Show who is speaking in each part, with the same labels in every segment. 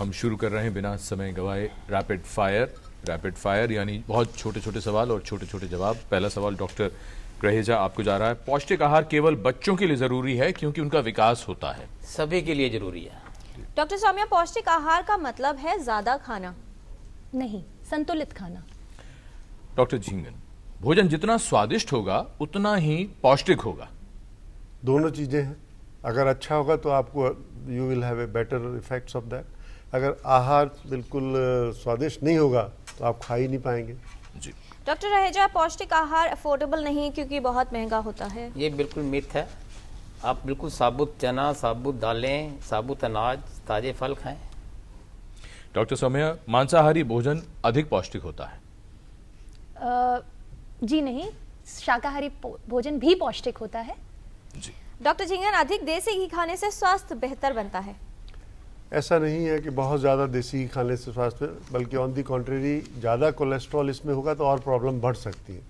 Speaker 1: हम शुरू कर रहे हैं बिना समय गवाए रैपिड फायर यानी बहुत छोटे छोटे सवाल और छोटे छोटे जवाब। पहला सवाल डॉक्टर रहेजा आपको जा रहा है। पौष्टिक आहार केवल बच्चों के लिए जरूरी है क्योंकि उनका विकास होता है?
Speaker 2: सभी के लिए जरूरी है।
Speaker 3: डॉक्टर सौम्या, पौष्टिक आहार का मतलब है ज्यादा खाना?
Speaker 4: नहीं, संतुलित खाना।
Speaker 1: डॉक्टर झिंगन, भोजन जितना स्वादिष्ट होगा उतना ही पौष्टिक होगा?
Speaker 5: दोनों चीजें हैं। अगर अच्छा होगा तो आपको you will have a better effects of that. अगर आहार बिल्कुल स्वादिष्ट नहीं होगा तो आप खा ही नहीं पाएंगे।
Speaker 1: जी
Speaker 3: डॉक्टर रहेजा, पौष्टिक आहार अफोर्डेबल नहीं क्योंकि बहुत महंगा होता है?
Speaker 2: ये बिल्कुल मिथ है। आप बिल्कुल साबुत चना, साबुत दालें, साबुत अनाज, ताजे फल खाएं।
Speaker 1: डॉक्टर सौम्या, मांसाहारी भोजन अधिक पौष्टिक होता है?
Speaker 4: जी नहीं, शाकाहारी भोजन भी पौष्टिक होता है।
Speaker 1: जी
Speaker 3: डॉक्टर झिंगन, अधिक देसी घी खाने से स्वास्थ्य बेहतर बनता है?
Speaker 5: ऐसा नहीं है कि बहुत ज़्यादा देसी घी खाने से स्वास्थ्य, बल्कि ऑन दी कॉन्ट्रेरी ज़्यादा कोलेस्ट्रॉल इसमें होगा तो और प्रॉब्लम बढ़ सकती है।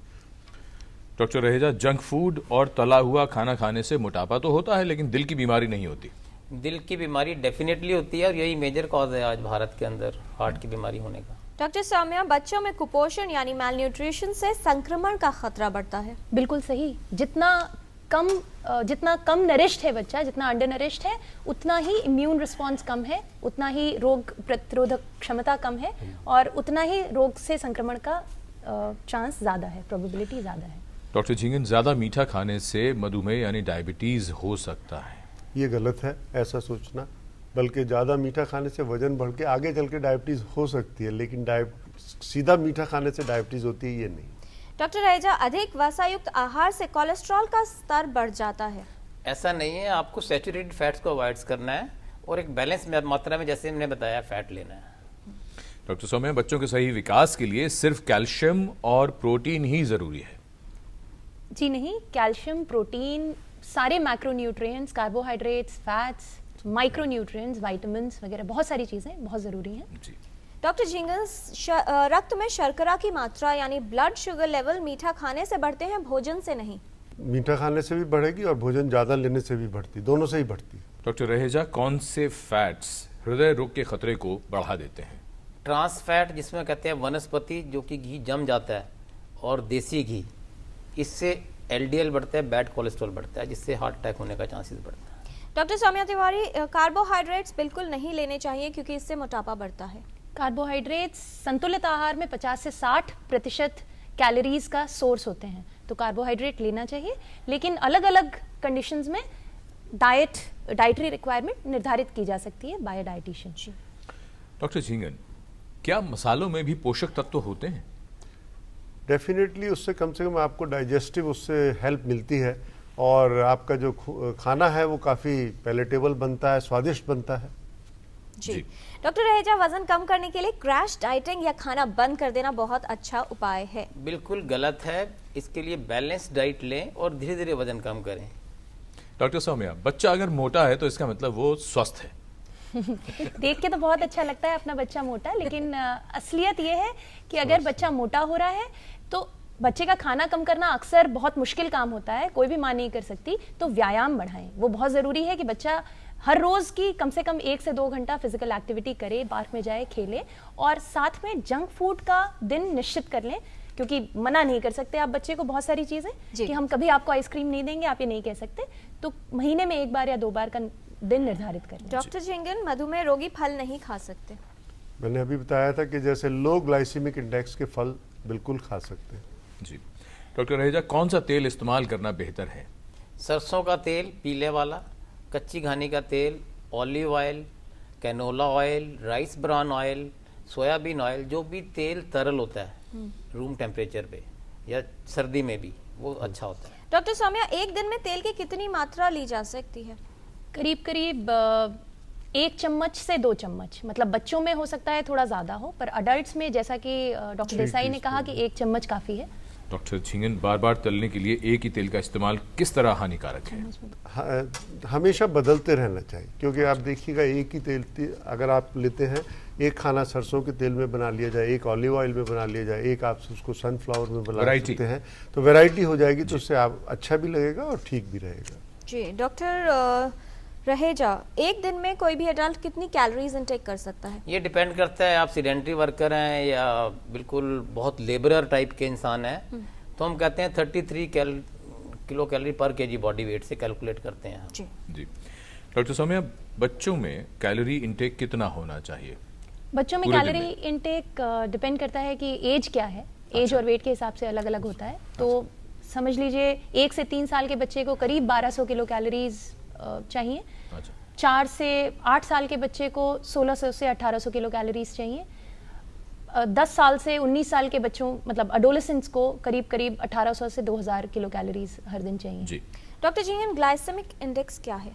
Speaker 1: डॉक्टर रहेजा, जंक फूड और तला हुआ खाना खाने से मोटापा तो होता है लेकिन दिल की बीमारी नहीं होती?
Speaker 2: दिल की बीमारी डेफिनेटली होती है और यही मेजर कॉज है आज भारत के अंदर हार्ट की बीमारी होने का।
Speaker 3: डॉक्टर सौम्या, बच्चों में कुपोषण यानी मैल न्यूट्रिशन से संक्रमण का खतरा बढ़ता है?
Speaker 4: बिल्कुल सही। जितना कम नरिश्ड है बच्चा, जितना अंडर नरिश्ड है, उतना ही इम्यून रिस्पॉन्स कम है, उतना ही रोग प्रतिरोधक क्षमता कम है और उतना ही रोग से संक्रमण का चांस ज्यादा है, प्रोबेबिलिटी ज्यादा है।
Speaker 1: डॉक्टर झिंगन, ज्यादा मीठा खाने से मधुमेह यानी डायबिटीज हो सकता है?
Speaker 5: ये गलत है ऐसा सोचना, बल्कि ज़्यादा मीठा खाने से वजन बढ़ के आगे चल के डायबिटीज़ हो सकती है, लेकिन सीधा मीठा खाने से डायबिटीज़ होती है ये नहीं।
Speaker 3: डॉक्टर रहेजा, अधिक वसायुक्त आहार से कोलेस्ट्रॉल का स्तर बढ़ जाता है?
Speaker 2: ऐसा नहीं है, आपको सैचुरेटेड फैट्स को अवॉइड करना है और एक बैलेंस मात्रा में, जैसे मैंने बताया, फैट लेना है।
Speaker 1: डॉक्टर सौम्या, बच्चों के सही विकास के लिए सिर्फ कैल्शियम और प्रोटीन ही जरूरी है?
Speaker 4: जी नहीं, कैल्शियम, प्रोटीन, सारे macronutrients, carbohydrates, fats, micronutrients, vitamins वगैरह बहुत सारी चीजें बहुत जरूरी हैं।
Speaker 1: जी
Speaker 3: डॉक्टर झिंगन, रक्त में शर्करा की मात्रा यानी ब्लड शुगर लेवल मीठा खाने से बढ़ते हैं, भोजन से नहीं?
Speaker 5: मीठा खाने से भी बढ़ेगी और भोजन ज़्यादा लेने से भी बढ़ती, दोनों से ही बढ़ती।
Speaker 1: डॉक्टर रहेजा, कौन से फैट्स हृदय रोग के खतरे को बढ़ा देते हैं?
Speaker 2: ट्रांस फैट, जिसमें कहते हैं वनस्पति, जो कि घी जम जाता है, और देसी घी, इससे एलडीएल बढ़ता है, बैड कोलेस्ट्रॉल बढ़ता है, जिससे हार्ट अटैक होने का चांसेस बढ़ता है।
Speaker 3: डॉक्टर सौम्या तिवारी, कार्बोहाइड्रेट्स बिल्कुल नहीं लेने चाहिए क्योंकि इससे मोटापा बढ़ता है?
Speaker 4: कार्बोहाइड्रेट्स संतुलित आहार में 50 से 60% कैलोरीज का सोर्स होते हैं, तो कार्बोहाइड्रेट लेना चाहिए, लेकिन अलग अलग कंडीशंस में डाइटरी रिक्वायरमेंट निर्धारित की जा सकती है बाय डाइटिशियन।
Speaker 1: डॉक्टर झिंगन, क्या मसालों में भी पोषक तत्व होते हैं?
Speaker 5: डेफिनेटली, उससे कम से कम आपको डाइजेस्टिव उससे हेल्प मिलती है और आपका जो खाना है वो काफ़ी पैलेटेबल बनता है, स्वादिष्ट बनता है।
Speaker 3: जी डॉक्टर रहेजा, वजन कम करने के लिए क्रैश डाइटिंग या खाना बंद कर देना बहुत अच्छा उपाय है?
Speaker 2: बिल्कुल गलत है। इसके लिए बैलेंस डाइट लें और धीरे धीरे वजन कम करें।
Speaker 1: डॉक्टर सौम्या, बच्चा अगर मोटा है तो इसका मतलब वो स्वस्थ है?
Speaker 4: देख के तो बहुत अच्छा लगता है अपना बच्चा मोटा, लेकिन असलियत ये है कि अगर बच्चा मोटा हो रहा है तो बच्चे का खाना कम करना अक्सर बहुत मुश्किल काम होता है, कोई भी मां नहीं कर सकती, तो व्यायाम बढ़ाएं। वो बहुत जरूरी है कि बच्चा हर रोज की कम से कम 1 से 2 घंटा फिजिकल एक्टिविटी करे, पार्क में जाए, खेले, और साथ में जंक फूड का दिन निश्चित कर लें, क्योंकि मना नहीं कर सकते आप बच्चे को बहुत सारी चीजें कि हम कभी आपको आइसक्रीम नहीं देंगे, आप ये नहीं कह सकते, तो महीने में 1 बार या 2 बार का दिन निर्धारित करें।
Speaker 3: डॉक्टर झिंगन, मधुमेह रोगी फल नहीं खा सकते?
Speaker 5: मैंने अभी बताया था कि जैसे लो ग्लाइसीमिक इंडेक्स के फल बिल्कुल खा सकते हैं।
Speaker 1: जी डॉक्टर रहेजा, कौन सा तेल इस्तेमाल करना बेहतर है?
Speaker 2: सरसों का तेल, पीले वाला, कच्ची घानी का तेल, olive oil, canola oil, rice bran oil, soybean oil, जो भी तेल तरल होता है रूम टेम्परेचर पे या सर्दी में भी, वो अच्छा होता है।
Speaker 3: डॉक्टर सौम्या, एक दिन में तेल की कितनी मात्रा ली जा सकती है?
Speaker 4: करीब करीब 1 चम्मच से 2 चम्मच, मतलब बच्चों में हो सकता है थोड़ा ज्यादा हो, पर अडल्ट्स में जैसा कि डॉक्टर देसाई ने कहा कि 1 चम्मच काफी है।
Speaker 1: डॉक्टर झिंगन, बार बार तलने के लिए एक ही तेल का इस्तेमाल किस तरह हानिकारक है?
Speaker 5: हमेशा बदलते रहना चाहिए, क्योंकि आप देखिएगा एक ही तेल अगर आप लेते हैं, एक खाना सरसों के तेल में बना लिया जाए, एक ऑलिव ऑयल में बना लिया जाए, एक आप उसको सनफ्लावर में बना सकते हैं, तो वैरायटी हो जाएगी, तो उससे आप अच्छा भी लगेगा और ठीक भी रहेगा।
Speaker 3: जी डॉक्टर रहेजा, एक दिन में कोई भी एडल्ट कितनी कैलोरीज इनटेक कर सकता है?
Speaker 2: ये डिपेंड करता है आप सीडेंटरी वर्कर हैं या बिल्कुल बहुत लेबरर टाइप के इंसान हैं, तो हम कहते हैं 33 किलो कैलोरी पर केजी बॉडी वेट से कैलकुलेट करते हैं।
Speaker 3: जी
Speaker 1: जी डॉक्टर सौम्या, बच्चों में कैलोरी इंटेक कितना होना चाहिए?
Speaker 4: बच्चों में
Speaker 1: पूरे दिन
Speaker 4: कैलोरी इनटेक डिपेंड करता है कि एज क्या है, एज और वेट के हिसाब से अलग अलग होता है। तो समझ लीजिए 1 से 3 साल के बच्चे को करीब 1200 किलो कैलोरीज चाहिए।
Speaker 1: अच्छा,
Speaker 4: 4 से 8 साल के बच्चे को 1600 से 1800 किलो कैलोरीज चाहिए। 10 साल से 19 साल के बच्चों मतलब अडोलेसेंट्स को करीब करीब 1800 से 2000 किलो कैलोरीज हर दिन चाहिए।
Speaker 1: जी
Speaker 3: डॉक्टर जिंगन, ग्लाइसेमिक इंडेक्स क्या है?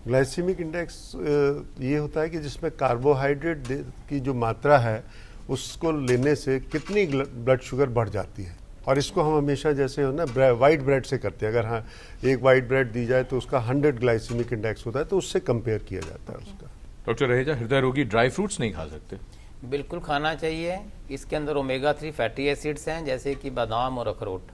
Speaker 5: ग्लाइसेमिक इंडेक्स ये होता है कि जिसमें कार्बोहाइड्रेट की जो मात्रा है उसको लेने से कितनी ब्लड शुगर बढ़ जाती है, और इसको हम हमेशा जैसे हो ना वाइट ब्रेड से करते हैं। अगर हाँ एक वाइट ब्रेड दी जाए तो उसका 100 ग्लाइसेमिक इंडेक्स होता है, तो उससे कंपेयर किया जाता है उसका।
Speaker 1: डॉक्टर रहेजा, हृदय रोगी ड्राई फ्रूट्स नहीं खा सकते?
Speaker 2: बिल्कुल खाना चाहिए, इसके अंदर ओमेगा 3 फैटी एसिड्स हैं जैसे कि बादाम और अखरोट।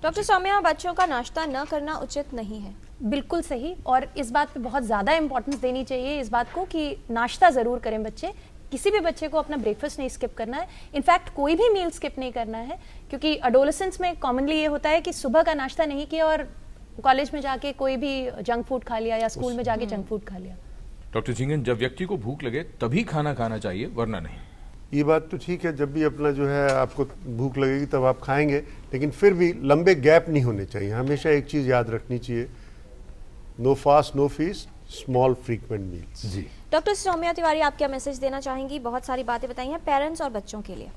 Speaker 3: डॉक्टर सौम्या, बच्चों का नाश्ता न करना उचित नहीं है?
Speaker 4: बिल्कुल सही, और इस बात पे बहुत ज़्यादा इंपॉर्टेंस देनी चाहिए इस बात को कि नाश्ता ज़रूर करें बच्चे। किसी भी बच्चे को अपना ब्रेकफास्ट नहीं स्किप करना है, इनफैक्ट कोई भी मील स्किप नहीं करना है, क्योंकि अडोलेसेंस में कॉमनली ये होता है कि सुबह का नाश्ता नहीं किया और कॉलेज में जाके कोई भी जंक फूड खा लिया या स्कूल में जाके जंक फूड खा लिया।
Speaker 1: डॉक्टर जिंगन, जब व्यक्ति को भूख लगे तभी खाना खाना चाहिए, वरना नहीं?
Speaker 5: ये बात तो ठीक है, जब भी अपना जो है आपको भूख लगेगी तब आप खाएंगे, लेकिन फिर भी लंबे गैप नहीं होने चाहिए। हमेशा एक चीज़ याद रखनी चाहिए, no fast no feast, small frequent meals.
Speaker 1: जी
Speaker 3: डॉक्टर सौम्या तिवारी, आप क्या मैसेज देना चाहेंगी? बहुत सारी बातें बताई हैं पेरेंट्स और बच्चों के लिए।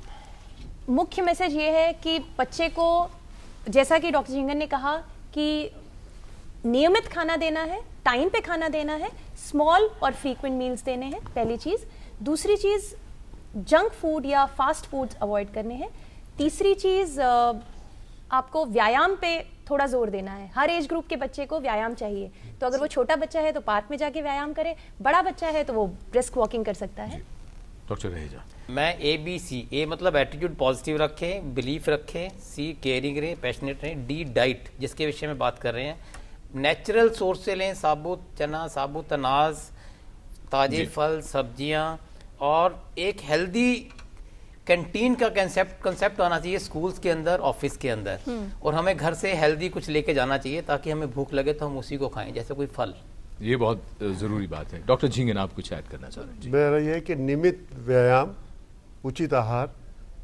Speaker 4: मुख्य मैसेज ये है कि बच्चे को, जैसा कि डॉक्टर जिंगन ने कहा, कि नियमित खाना देना है, टाइम पे खाना देना है, स्मॉल और फ्रीक्वेंट मील्स देने हैं, पहली चीज़। दूसरी चीज़, जंक फूड या फास्ट फूड्स अवॉइड करने हैं। तीसरी चीज़, आपको व्यायाम पे थोड़ा जोर देना है। हर एज ग्रुप के बच्चे को व्यायाम चाहिए, तो अगर वो छोटा बच्चा है तो पार्क में जाके व्यायाम करे, बड़ा बच्चा है तो वो ब्रिस्क वॉकिंग कर सकता है।
Speaker 1: डॉक्टर रहेजा,
Speaker 2: मैं ABC, A मतलब एटीट्यूड पॉजिटिव रखें, बिलीफ रखें, C केयरिंग रहे, पैशनेट रहें, D डाइट जिसके विषय में बात कर रहे हैं, नेचुरल सोर्स से लें, साबुत चना, साबुत अनाज, ताजे फल सब्जियां, और एक हेल्दी कैंटीन का कंसेप्ट आना चाहिए स्कूल्स के अंदर, ऑफिस के अंदर, और हमें घर से हेल्दी कुछ लेके जाना चाहिए ताकि हमें भूख लगे तो हम उसी को खाएं, जैसे कोई फल।
Speaker 1: ये बहुत जरूरी बात है। डॉक्टर जिंगन, आप कुछ ऐड करना चाह रहे हैं? जी।
Speaker 5: मेरा यह है कि नियमित व्यायाम, उचित आहार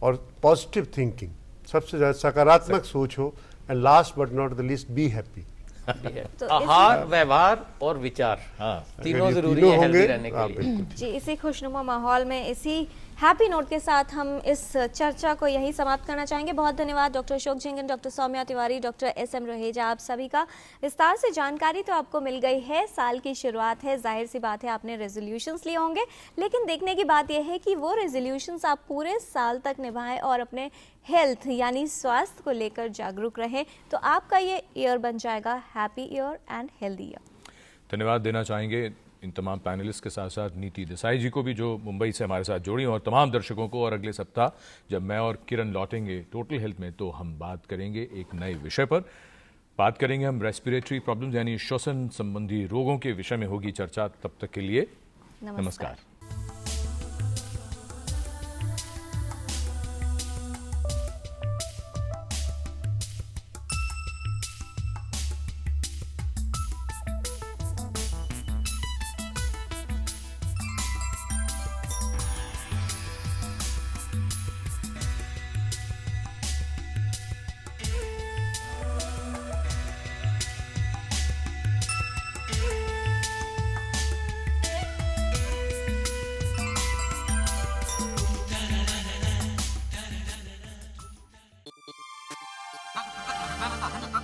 Speaker 5: और पॉजिटिव थिंकिंग, सबसे ज़्यादा सकारात्मक सोच हो, and last but not the least, be happy.
Speaker 3: तो
Speaker 2: आहार, व्यवहार और विचार, तीनों जरूरी है हेल्दी रहने के लिए।
Speaker 3: जी, इसी खुशनुमा माहौल में, इसी हैप्पी नोट के साथ हम इस चर्चा को यही समाप्त करना चाहेंगे। बहुत धन्यवाद doctor Ashok Jingan, doctor Saumya Tiwari, doctor SM Raheja, आप सभी का। विस्तार से जानकारी तो आपको मिल गई है। साल की शुरुआत है, जाहिर सी बात है आपने रेजोल्यूशंस लिए होंगे, लेकिन देखने की बात यह है कि वो रेजोल्यूशंस आप पूरे साल तक निभाएं और अपने हेल्थ यानी स्वास्थ्य को लेकर जागरूक रहें, तो आपका ये ईयर बन जाएगा happy year and healthy year.
Speaker 1: धन्यवाद देना चाहेंगे इन तमाम पैनलिस्ट के साथ साथ नीति देसाई जी को भी, जो मुंबई से हमारे साथ जुड़ी, और तमाम दर्शकों को। और अगले सप्ताह जब मैं और किरण लौटेंगे टोटल हेल्थ में, तो हम बात करेंगे एक नए विषय पर। बात करेंगे हम रेस्पिरेटरी प्रॉब्लम्स यानी श्वसन संबंधी रोगों के विषय में होगी चर्चा। तब तक के लिए नमस्कार।
Speaker 6: Ha ha ha ha ha!